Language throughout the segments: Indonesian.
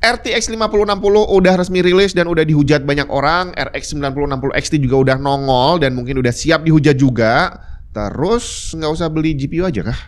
RTX 5060 udah resmi rilis dan udah dihujat banyak orang. RX 9060 XT juga udah nongol dan mungkin udah siap dihujat juga. Terus nggak usah beli GPU aja kah?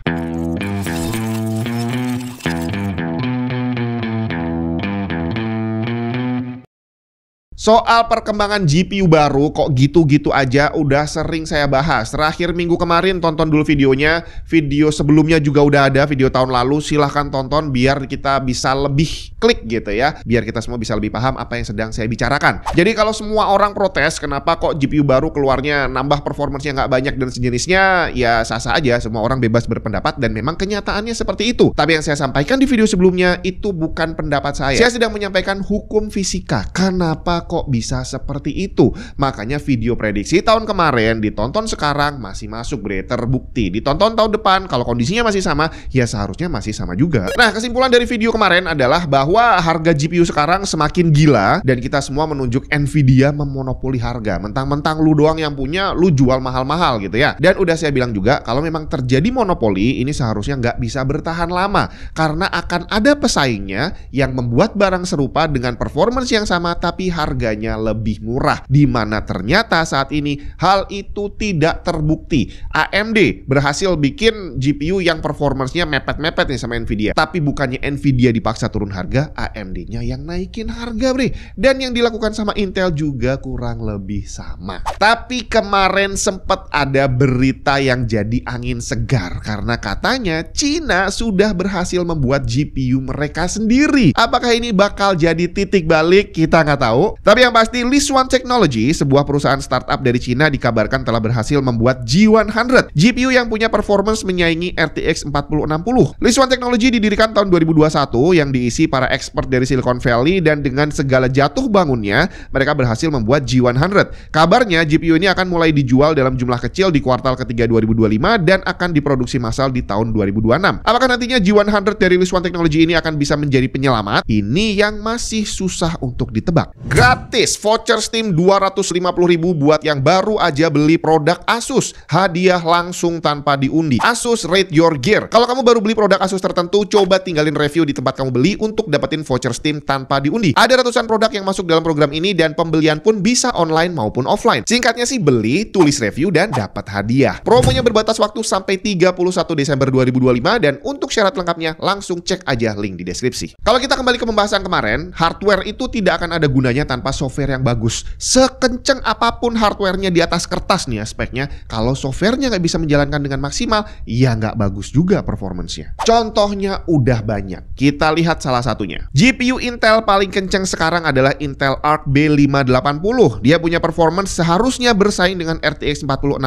Soal perkembangan GPU baru kok gitu-gitu aja udah sering saya bahas. Terakhir minggu kemarin tonton dulu videonya. Video sebelumnya juga udah ada, video tahun lalu. Silahkan tonton biar kita bisa lebih klik gitu ya. Biar kita semua bisa lebih paham apa yang sedang saya bicarakan. Jadi kalau semua orang protes kenapa kok GPU baru keluarnya nambah performance-nya nggak banyak dan sejenisnya, ya sah-sah aja. Semua orang bebas berpendapat dan memang kenyataannya seperti itu. Tapi yang saya sampaikan di video sebelumnya itu bukan pendapat saya. Saya sedang menyampaikan hukum fisika. Kenapa kok bisa seperti itu? Makanya video prediksi tahun kemarin ditonton sekarang masih masuk bre, terbukti. Ditonton tahun depan kalau kondisinya masih sama, ya seharusnya masih sama juga. Nah, kesimpulan dari video kemarin adalah bahwa harga GPU sekarang semakin gila dan kita semua menunjuk Nvidia memonopoli harga. Mentang-mentang lu doang yang punya, lu jual mahal-mahal gitu ya. Dan udah saya bilang juga kalau memang terjadi monopoli, ini seharusnya nggak bisa bertahan lama karena akan ada pesaingnya yang membuat barang serupa dengan performance yang sama tapi harganya lebih murah, di mana ternyata saat ini hal itu tidak terbukti. AMD berhasil bikin GPU yang performance-nya mepet-mepet nih sama Nvidia, tapi bukannya Nvidia dipaksa turun harga, AMD-nya yang naikin harga bre. Dan yang dilakukan sama Intel juga kurang lebih sama. Tapi kemarin sempat ada berita yang jadi angin segar karena katanya Cina sudah berhasil membuat GPU mereka sendiri. Apakah ini bakal jadi titik balik? Kita nggak tahu. Tapi yang pasti Lixuan Technology, sebuah perusahaan startup dari Cina, dikabarkan telah berhasil membuat G100, GPU yang punya performance menyaingi RTX 4060. Lixuan Technology didirikan tahun 2021 yang diisi para expert dari Silicon Valley dan dengan segala jatuh bangunnya, mereka berhasil membuat G100. Kabarnya GPU ini akan mulai dijual dalam jumlah kecil di kuartal ketiga 2025 dan akan diproduksi massal di tahun 2026. Apakah nantinya G100 dari Lixuan Technology ini akan bisa menjadi penyelamat? Ini yang masih susah untuk ditebak. Gratis voucher Steam 250.000 buat yang baru aja beli produk Asus. Hadiah langsung tanpa diundi. Asus Rate Your Gear. Kalau kamu baru beli produk Asus tertentu, coba tinggalin review di tempat kamu beli untuk dapetin voucher Steam tanpa diundi. Ada ratusan produk yang masuk dalam program ini dan pembelian pun bisa online maupun offline. Singkatnya sih beli, tulis review dan dapat hadiah. Promonya berbatas waktu sampai 31 Desember 2025 dan untuk syarat lengkapnya langsung cek aja link di deskripsi. Kalau kita kembali ke pembahasan kemarin, hardware itu tidak akan ada gunanya tanpa software yang bagus. Sekenceng apapun hardware-nya di atas kertas nih ya speknya, kalau software-nya nggak bisa menjalankan dengan maksimal, ya nggak bagus juga performance-nya. Contohnya udah banyak. Kita lihat salah satunya. GPU Intel paling kenceng sekarang adalah Intel Arc B580. Dia punya performance seharusnya bersaing dengan RTX 4060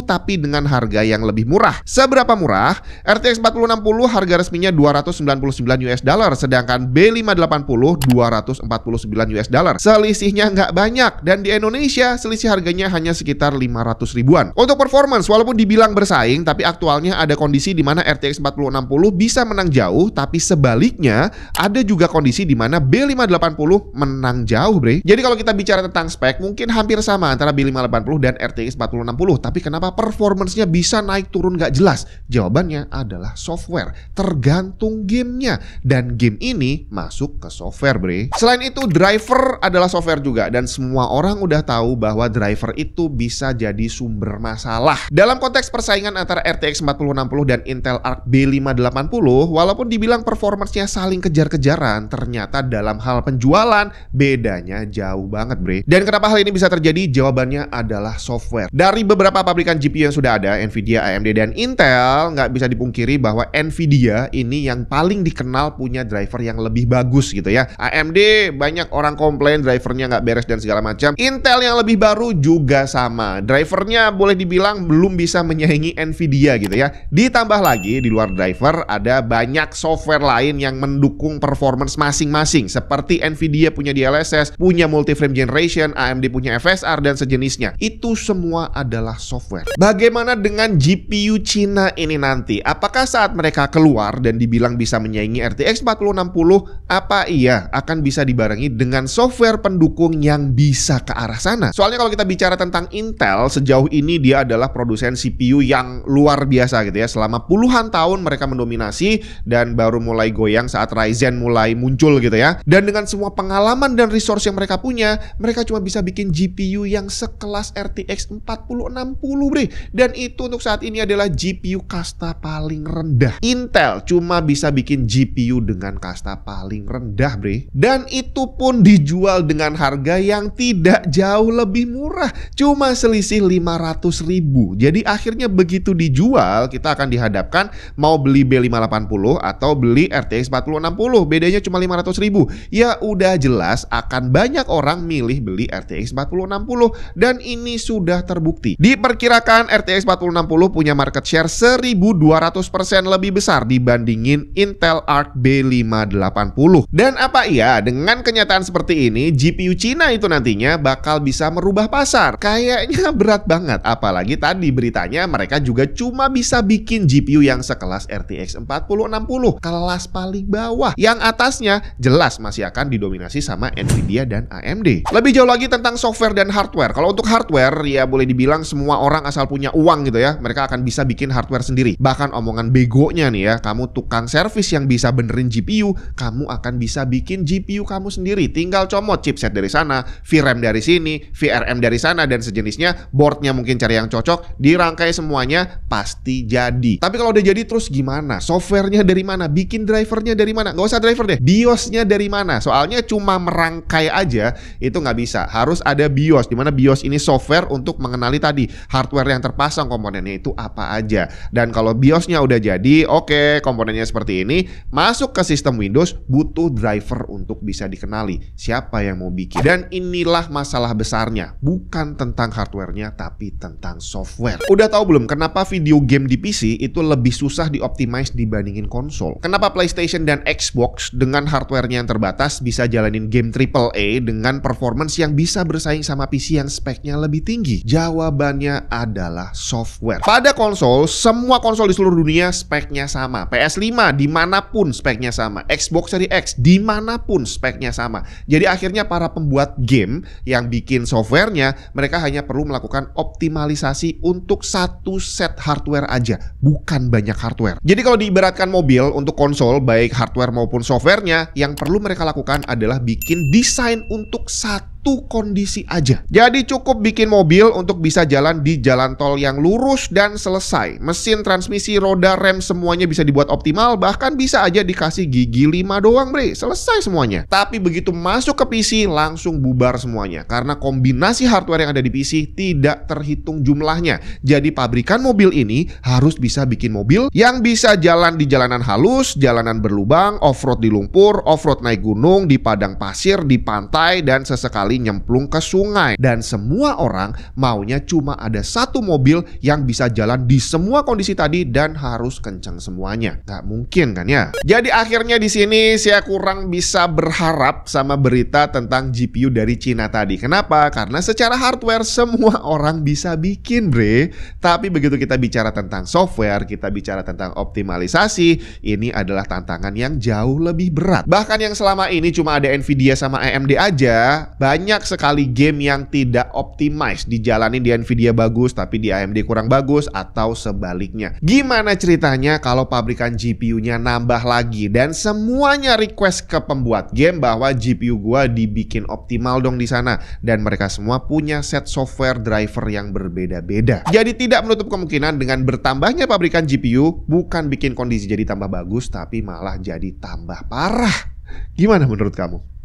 tapi dengan harga yang lebih murah. Seberapa murah? RTX 4060 harga resminya $299, sedangkan B580 $249. Selisihnya nggak banyak dan di Indonesia selisih harganya hanya sekitar 500 ribuan. Untuk performance walaupun dibilang bersaing, tapi aktualnya ada kondisi di mana RTX 4060 bisa menang jauh, tapi sebaliknya ada juga kondisi di mana B580 menang jauh bre. Jadi kalau kita bicara tentang spek mungkin hampir sama antara B580 dan RTX 4060, tapi kenapa performance-nya bisa naik turun nggak jelas? Jawabannya adalah software, tergantung gamenya, dan game ini masuk ke software bre. Selain itu driver adalah software juga dan semua orang udah tahu bahwa driver itu bisa jadi sumber masalah. Dalam konteks persaingan antara RTX 4060 dan Intel Arc B580, walaupun dibilang performance-nya saling kejar-kejaran, ternyata dalam hal penjualan bedanya jauh banget bre. Dan kenapa hal ini bisa terjadi? Jawabannya adalah software. Dari beberapa pabrikan GPU yang sudah ada, Nvidia, AMD, dan Intel, nggak bisa dipungkiri bahwa Nvidia ini yang paling dikenal punya driver yang lebih bagus gitu ya. AMD banyak orang komplain drivernya nggak beres dan segala macam. Intel yang lebih baru juga sama. Drivernya boleh dibilang belum bisa menyaingi Nvidia gitu ya. Ditambah lagi di luar driver ada banyak software lain yang mendukung performance masing-masing. Seperti Nvidia punya DLSS, punya multi-frame generation, AMD punya FSR dan sejenisnya. Itu semua adalah software. Bagaimana dengan GPU Cina ini nanti? Apakah saat mereka keluar dan dibilang bisa menyaingi RTX 4060, apa iya akan bisa dibarengi dengan software pendukung yang bisa ke arah sana. Soalnya kalau kita bicara tentang Intel, sejauh ini dia adalah produsen CPU yang luar biasa gitu ya. Selama puluhan tahun mereka mendominasi dan baru mulai goyang saat Ryzen mulai muncul gitu ya. Dan dengan semua pengalaman dan resource yang mereka punya, mereka cuma bisa bikin GPU yang sekelas RTX 4060 bre. Dan itu untuk saat ini adalah GPU kasta paling rendah. Intel cuma bisa bikin GPU dengan kasta paling rendah bre. Dan itu pun dijual dengan harga yang tidak jauh lebih murah, cuma selisih 500.000. Jadi akhirnya begitu dijual, kita akan dihadapkan mau beli B580 atau beli RTX 4060. Bedanya cuma 500.000. Ya udah jelas akan banyak orang milih beli RTX 4060 dan ini sudah terbukti. Diperkirakan RTX 4060 punya market share 1200% lebih besar dibandingin Intel Arc B580. Dan apa iya, dengan kenyataan seperti ini, GPU Cina itu nantinya bakal bisa merubah pasar? Kayaknya berat banget. Apalagi tadi beritanya mereka juga cuma bisa bikin GPU yang sekelas RTX 4060, kelas paling bawah. Yang atasnya jelas masih akan didominasi sama Nvidia dan AMD. Lebih jauh lagi tentang software dan hardware. Kalau untuk hardware, ya boleh dibilang semua orang asal punya uang gitu ya, mereka akan bisa bikin hardware sendiri. Bahkan omongan begonya nih ya, kamu tukang servis yang bisa benerin GPU, kamu akan bisa bikin GPU kamu sendiri. Tinggal comot chipset dari sana, VRAM dari sini, VRM dari sana, dan sejenisnya. Boardnya mungkin cari yang cocok, dirangkai semuanya, pasti jadi. Tapi kalau udah jadi terus gimana? Softwarenya dari mana? Bikin drivernya dari mana? Nggak usah driver deh, BIOSnya dari mana? Soalnya cuma merangkai aja itu nggak bisa. Harus ada BIOS, dimana BIOS ini software untuk mengenali tadi hardware yang terpasang komponennya itu apa aja. Dan kalau BIOSnya udah jadi, oke, komponennya seperti ini, masuk ke sistem Windows, butuh driver untuk bisa dikenali siapa yang mau bikin. Dan inilah masalah besarnya, bukan tentang hardwarenya tapi tentang software. Udah tahu belum kenapa video game di PC itu lebih susah dioptimize dibandingin konsol? Kenapa PlayStation dan Xbox dengan hardwarenya yang terbatas bisa jalanin game AAA dengan performance yang bisa bersaing sama PC yang speknya lebih tinggi? Jawabannya adalah software. Pada konsol, semua konsol di seluruh dunia speknya sama. PS5 dimanapun speknya sama, Xbox Series X dimanapun speknya sama. Jadi akhirnya para pembuat game yang bikin softwarenya, mereka hanya perlu melakukan optimalisasi untuk satu set hardware aja, bukan banyak hardware. Jadi kalau diibaratkan mobil untuk konsol, baik hardware maupun softwarenya, yang perlu mereka lakukan adalah bikin desain untuk satu kondisi aja. Jadi cukup bikin mobil untuk bisa jalan di jalan tol yang lurus dan selesai. Mesin, transmisi, roda, rem semuanya bisa dibuat optimal, bahkan bisa aja dikasih gigi 5 doang bre, selesai semuanya. Tapi begitu masuk ke PC langsung bubar semuanya, karena kombinasi hardware yang ada di PC tidak terhitung jumlahnya. Jadi pabrikan mobil ini harus bisa bikin mobil yang bisa jalan di jalanan halus, jalanan berlubang, off-road di lumpur, off-road naik gunung, di padang pasir, di pantai, dan sesekali nyemplung ke sungai. Dan semua orang maunya cuma ada satu mobil yang bisa jalan di semua kondisi tadi dan harus kencang semuanya. Nggak mungkin kan ya? Jadi akhirnya di sini saya kurang bisa berharap sama berita tentang GPU dari Cina tadi. Kenapa? Karena secara hardware semua orang bisa bikin bre. Tapi begitu kita bicara tentang software, kita bicara tentang optimalisasi, ini adalah tantangan yang jauh lebih berat. Bahkan yang selama ini cuma ada Nvidia sama AMD aja, banyak sekali game yang tidak optimize, dijalanin di Nvidia bagus tapi di AMD kurang bagus, atau sebaliknya. Gimana ceritanya kalau pabrikan GPU-nya nambah lagi dan semuanya request ke pembuat game bahwa GPU gua dibikin optimal dong di sana, dan mereka semua punya set software driver yang berbeda-beda. Jadi tidak menutup kemungkinan dengan bertambahnya pabrikan GPU bukan bikin kondisi jadi tambah bagus, tapi malah jadi tambah parah. Gimana menurut kamu?